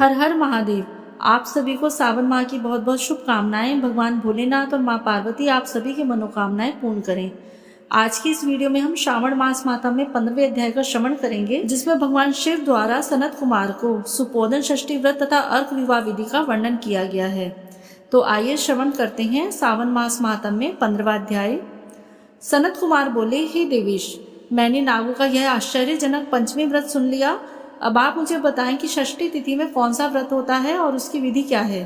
हर हर महादेव। आप सभी को सावन माह की बहुत बहुत शुभकामनाएं। भगवान भोलेनाथ और माँ पार्वती आप सभी की मनोकामनाएं पूर्ण करें। आज की इस वीडियो में हम श्रावण मास माता में 15वें अध्याय का श्रवण करेंगे, जिसमें भगवान शिव द्वारा सनत कुमार को सुपोदन षष्ठी व्रत तथा अर्क विवाह विधि का वर्णन किया गया है। तो आइए श्रवण करते हैं सावन मास मातम में 15वां अध्याय। सनत कुमार बोले, हे देवेश, मैंने नागों का यह आश्चर्यजनक पंचमी व्रत सुन लिया। अब आप मुझे बताएं कि षष्ठी तिथि में कौन सा व्रत होता है और उसकी विधि क्या है।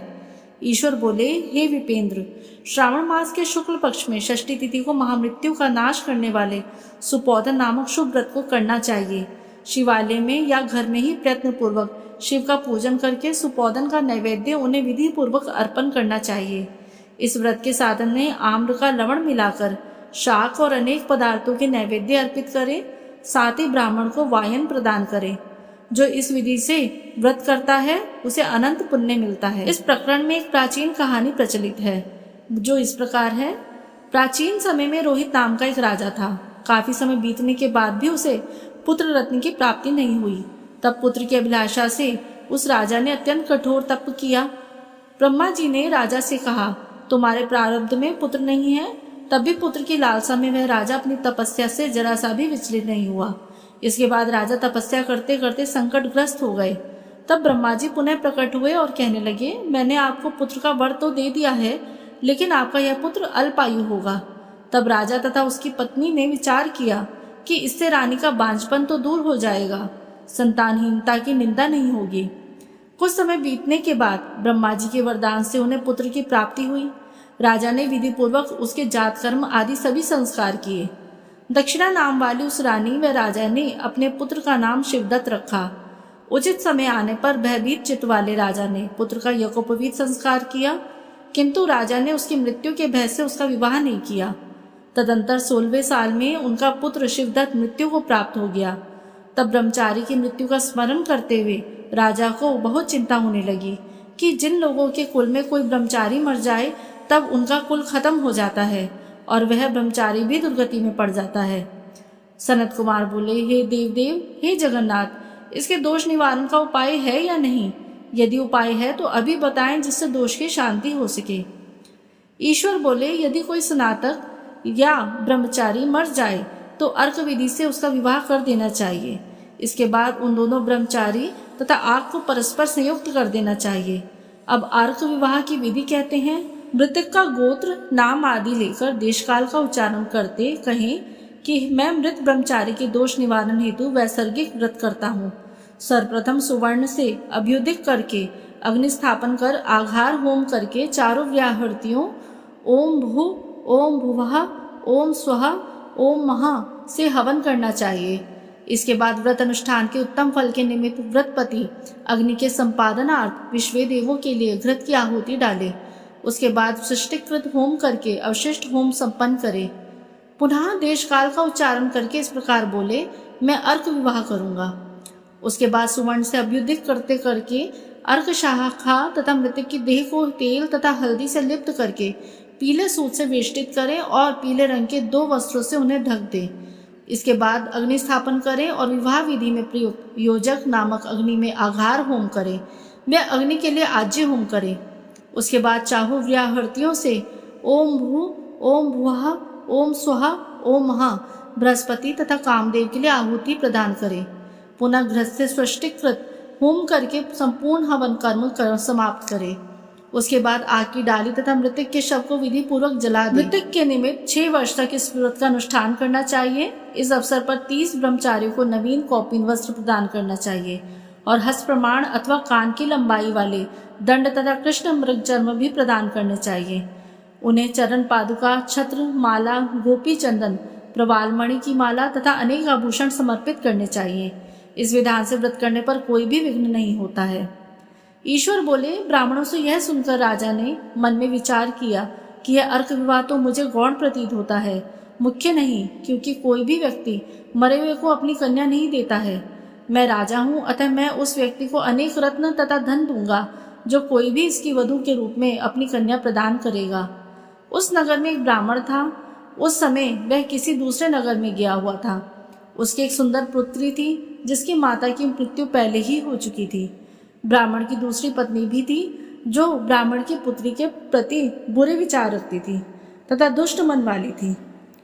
ईश्वर बोले, हे विपेंद्र, श्रावण मास के शुक्ल पक्ष में षष्ठी तिथि को महामृत्यु का नाश करने वाले सुपोदन नामक शुभ व्रत को करना चाहिए। शिवालय में या घर में ही प्रयत्न पूर्वक शिव का पूजन करके सुपोदन का नैवेद्य उन्हें विधि पूर्वक अर्पण करना चाहिए। इस व्रत के साधन में आम्र का लवण मिलाकर शाक और अनेक पदार्थों के नैवेद्य अर्पित करें। साथ ही ब्राह्मण को वायन प्रदान करें। जो इस विधि से व्रत करता है उसे अनंत पुण्य मिलता है। इस प्रकरण में एक प्राचीन कहानी प्रचलित है, जो इस प्रकार है। प्राचीन समय में रोहित नाम का एक राजा था। काफी समय बीतने के बाद भी उसे पुत्र रत्न की प्राप्ति नहीं हुई। तब पुत्र की अभिलाषा से उस राजा ने अत्यंत कठोर तप किया। ब्रह्मा जी ने राजा से कहा, तुम्हारे प्रारब्ध में पुत्र नहीं है। तब भी पुत्र की लालसा में वह राजा अपनी तपस्या से जरा सा भी विचलित नहीं हुआ। इसके बाद राजा तपस्या करते करते संकटग्रस्त हो गए। तब ब्रह्मा जी पुनः प्रकट हुए और कहने लगे, मैंने आपको पुत्र का वर तो दे दिया है, लेकिन आपका यह पुत्र अल्पायु होगा। तब राजा तथा उसकी पत्नी ने विचार किया कि इससे रानी का बांझपन तो दूर हो जाएगा, संतानहीनता की निंदा नहीं होगी। कुछ समय बीतने के बाद ब्रह्मा जी के वरदान से उन्हें पुत्र की प्राप्ति हुई। राजा ने विधि पूर्वक उसके जात कर्म आदि सभी संस्कार किए। दक्षिणा नाम वाली उस रानी व राजा ने अपने पुत्र का नाम शिवदत्त रखा। उचित समय आने पर भयभीत चित्त वाले राजा ने पुत्र का यज्ञोपवीत संस्कार किया, किंतु राजा ने उसकी मृत्यु के भय से उसका विवाह नहीं किया। तदंतर 16वें साल में उनका पुत्र शिवदत्त मृत्यु को प्राप्त हो गया। तब ब्रह्मचारी की मृत्यु का स्मरण करते हुए राजा को बहुत चिंता होने लगी कि जिन लोगों के कुल में कोई ब्रह्मचारी मर जाए तब उनका कुल खत्म हो जाता है और वह ब्रह्मचारी भी दुर्गति में पड़ जाता है। सनत कुमार बोले, हे देवदेव, हे जगन्नाथ, इसके दोष निवारण का उपाय है या नहीं? यदि उपाय है तो अभी बताएं, जिससे दोष की शांति हो सके। ईश्वर बोले, यदि कोई स्नातक या ब्रह्मचारी मर जाए तो अर्क विधि से उसका विवाह कर देना चाहिए। इसके बाद उन दोनों ब्रह्मचारी तथा आग को परस्पर संयुक्त कर देना चाहिए। अब अर्क विवाह की विधि कहते हैं, मृतक का गोत्र नाम आदि लेकर देशकाल का उच्चारण करते कहें कि मैं मृत ब्रह्मचारी के दोष निवारण हेतु वैसर्गिक व्रत करता हूँ। सर्वप्रथम सुवर्ण से अभ्युदिक करके अग्नि स्थापन कर आघार होम करके चारों व्याहृतियों ओम भू, ओम भुवः, ओम स्वः, ओम महा से हवन करना चाहिए। इसके बाद व्रत अनुष्ठान के उत्तम फल के निमित्त व्रतपति अग्नि के संपादनार्थ विश्व देवों के लिए घृत की आहुति डाले। उसके बाद सृष्टिकृत होम करके अवशिष्ट होम संपन्न करे। पुनः देश काल का उच्चारण करके इस प्रकार बोले, मैं अर्क विवाह करूंगा। उसके बाद सुवर्ण से अभ्युदिक करते करके अर्क शाखा तथा मृतक की देह को तेल तथा हल्दी से लिप्त करके पीले सूत से वेष्टित करें और पीले रंग के 2 वस्त्रों से उन्हें ढक दे। इसके बाद अग्नि स्थापन करें और विवाह विधि में प्रयुक्त योजक नामक अग्नि में आघार होम करें। वे अग्नि के लिए आज्य होम करें। उसके बाद चाहु व्याहृतियों से ओम भू, ओम भुवः, ओम स्वः, ओम महा बृहस्पति तथा कामदेव के लिए आहुति प्रदान करें। पुनः घृत से सृष्टिकृत होम करके संपूर्ण हवन कर्म समाप्त करें। उसके बाद आग की डाली तथा मृतक के शव को विधि पूर्वक जला दें। मृतक के निमित्त 6 वर्ष तक इस व्रत का अनुष्ठान करना चाहिए। इस अवसर पर 30 ब्रह्मचारियों को नवीन कौपीन वस्त्र प्रदान करना चाहिए और हस्त प्रमाण अथवा कान की लंबाई वाले दंड तथा कृष्ण मृग चर्म भी प्रदान करने चाहिए। उन्हें चरण पादुका, छत्र, माला, गोपी चंदन, प्रवालमणि की माला तथा अनेक आभूषण समर्पित करने चाहिए। इस विधान से व्रत करने पर कोई भी विघ्न नहीं होता है। ईश्वर बोले, ब्राह्मणों से यह सुनकर राजा ने मन में विचार किया कि यह अर्क विवाह तो मुझे गौण प्रतीत होता है, मुख्य नहीं, क्योंकि कोई भी व्यक्ति मरे हुए को अपनी कन्या नहीं देता है। मैं राजा हूँ, अतः मैं उस व्यक्ति को अनेक रत्न तथा धन दूंगा जो कोई भी इसकी वधू के रूप में अपनी कन्या प्रदान करेगा। उस नगर में एक ब्राह्मण था। उस समय वह किसी दूसरे नगर में गया हुआ था। उसकी एक सुंदर पुत्री थी जिसकी माता की मृत्यु पहले ही हो चुकी थी। ब्राह्मण की दूसरी पत्नी भी थी जो ब्राह्मण की पुत्री के प्रति बुरे विचार रखती थी तथा दुष्ट मन वाली थी।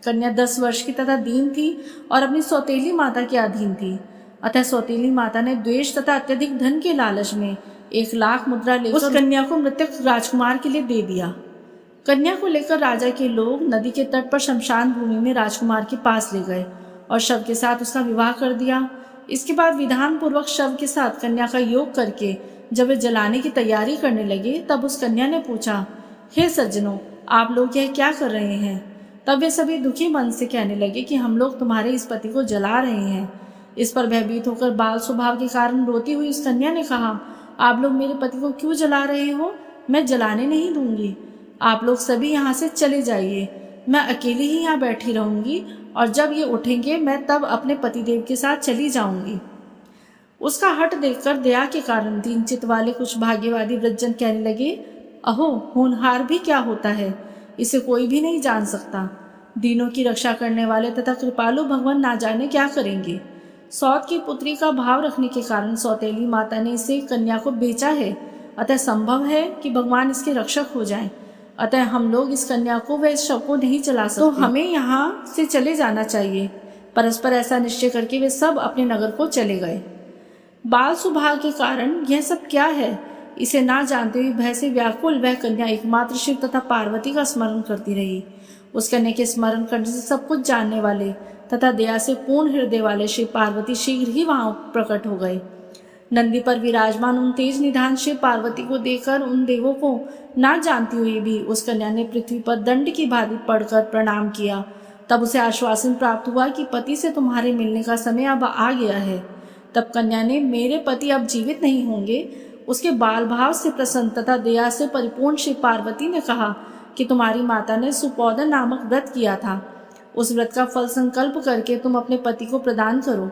कन्या 10 वर्ष की तथा दीन थी और अपनी सौतेली माता के अधीन थी। अतः सौतेली माता ने द्वेष तथा अत्यधिक धन के लालच में 1 लाख मुद्रा लेकर उस कन्या को मृतक राजकुमार के लिए दे दिया। कन्या को लेकर राजा के लोग नदी के तट पर शमशान भूमि में राजकुमार के पास ले गए और शव के साथ उसका विवाह कर दिया। इसके बाद विधान पूर्वक शव के साथ कन्या का योग करके जब वे जलाने की तैयारी करने लगे तब उस कन्या ने पूछा, हे सज्जनों, आप लोग यह क्या कर रहे हैं? तब वे सभी दुखी मन से कहने लगे कि हम लोग तुम्हारे इस पति को जला रहे हैं। इस पर भयभीत होकर बाल स्वभाव के कारण रोती हुई उस कन्या ने कहा, आप लोग मेरे पति को क्यों जला रहे हो? मैं जलाने नहीं दूंगी। आप लोग सभी यहाँ से चले जाइए, मैं अकेली ही यहाँ बैठी रहूंगी और जब ये उठेंगे मैं तब अपने पतिदेव के साथ चली जाऊंगी। उसका हट देखकर दया के कारण दीन चित्त वाले कुछ भाग्यवादी वृद्धजन कहने लगे, अहो, होनहार भी क्या होता है, इसे कोई भी नहीं जान सकता। दीनों की रक्षा करने वाले तथा कृपालु भगवान ना जाने क्या करेंगे। सौत की पुत्री का भाव रखने के कारण सौतेली माता ने इसे कन्या को बेचा है, अतः संभव है कि भगवान इसके रक्षक हो जाएं। अतः हम लोग इस कन्या को व इस शव को नहीं चला सकते, तो हमें यहाँ से चले जाना चाहिए। परस्पर ऐसा निश्चय करके वे सब अपने नगर को चले गए। बाल स्वभाव के कारण यह सब क्या है, इसे ना जानते हुए भय से व्याकुल वह कन्या एकमात्र शिव तथा पार्वती का स्मरण करती रही। उस कन्या के स्मरण करने से सब कुछ जानने वाले तथा दया से पूर्ण हृदय वाले शिव पार्वती शीघ्र ही वहां प्रकट हो गए। नंदी पर विराजमान उन तेज निधान शिव पार्वती को देखकर उन देवों को ना जानती हुई भी उस कन्या ने पृथ्वी पर दंड की भांति पड़कर प्रणाम किया। तब उसे आश्वासन प्राप्त हुआ कि पति से तुम्हारे मिलने का समय अब आ गया है। तब कन्या ने, मेरे पति अब जीवित नहीं होंगे, उसके बाल भाव से प्रसन्न तथा दया से परिपूर्ण शिव पार्वती ने कहा कि तुम्हारी माता ने सुपोदन नामक व्रत किया था। उस व्रत का फल संकल्प करके तुम अपने पति को प्रदान करो।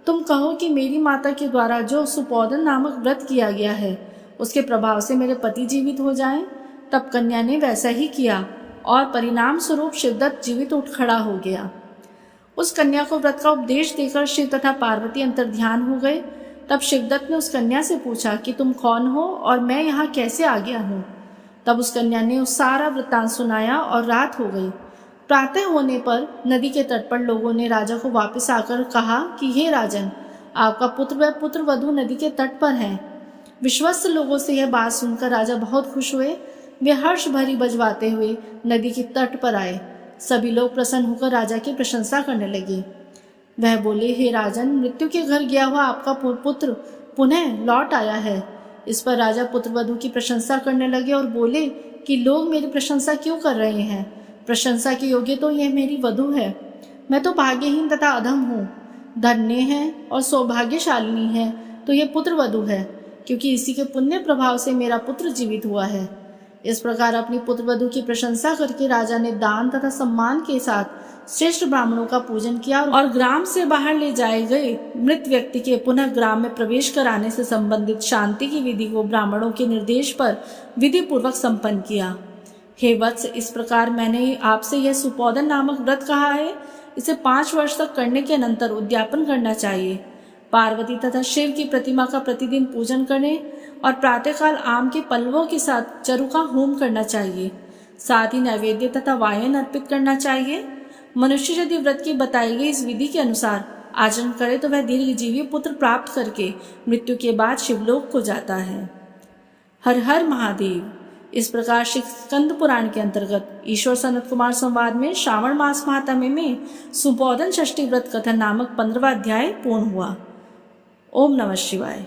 तुम कहो कि मेरी माता के द्वारा जो सुपोदन नामक व्रत किया गया है उसके प्रभाव से मेरे पति जीवित हो जाएं। तब कन्या ने वैसा ही किया और परिणाम स्वरूप शिवदत्त जीवित उठ खड़ा हो गया। उस कन्या को व्रत का उपदेश देकर शिव तथा पार्वती अंतर्ध्यान हो गए। तब शिवदत्त ने उस कन्या से पूछा कि तुम कौन हो और मैं यहाँ कैसे आ गया हूँ। तब उस कन्या ने उस सारा वृत्तांत सुनाया और रात हो गई। प्रातः होने पर नदी के तट पर लोगों ने राजा को वापस आकर कहा कि हे राजन, आपका पुत्र व पुत्र वधू नदी के तट पर हैं। विश्वस्त लोगों से यह बात सुनकर राजा बहुत खुश हुए। वे हर्ष भरी बजवाते हुए नदी के तट पर आए। सभी लोग प्रसन्न होकर राजा की प्रशंसा करने लगे। वह बोले, हे राजन, मृत्यु के घर गया हुआ आपका पुत्र पुनः लौट आया है। इस पर राजा पुत्र वधू की प्रशंसा करने लगे और बोले कि लोग मेरी प्रशंसा क्यों कर रहे हैं? प्रशंसा के योग्य तो यह मेरी वधू है। मैं तो भाग्यहीन तथा अधम हूँ। धन्य है और सौभाग्यशालिनी है तो यह पुत्र वधू है, क्योंकि इसी के पुण्य प्रभाव से मेरा पुत्र जीवित हुआ है। इस प्रकार अपनी पुत्र वधू की प्रशंसा करके राजा ने दान तथा सम्मान के साथ श्रेष्ठ ब्राह्मणों का पूजन किया और ग्राम से बाहर ले जाए गए मृत व्यक्ति के पुनः ग्राम में प्रवेश कराने से संबंधित शांति की विधि को ब्राह्मणों के निर्देश पर विधि पूर्वक संपन्न किया। हे वत्स, इस प्रकार मैंने आपसे यह सुपोदन नामक व्रत कहा है, इसे 5 वर्ष तक करने के अनंतर उद्यापन करना चाहिए। पार्वती तथा शिव की प्रतिमा का प्रतिदिन पूजन करने और प्रातःकाल आम के पल्लवों के साथ चरु का होम करना चाहिए। साथ ही नैवेद्य तथा वायन अर्पित करना चाहिए। मनुष्य यदि व्रत की बताई गई इस विधि के अनुसार आचरण करे तो वह दीर्घजीवी पुत्र प्राप्त करके मृत्यु के बाद शिवलोक को जाता है। हर हर महादेव। इस प्रकार श्री स्कंद पुराण के अंतर्गत ईश्वर सनत कुमार संवाद में श्रावण मास महात्म्य में सुपोदन षष्ठी व्रत कथन नामक 15वां अध्याय पूर्ण हुआ। ओम नमः शिवाय।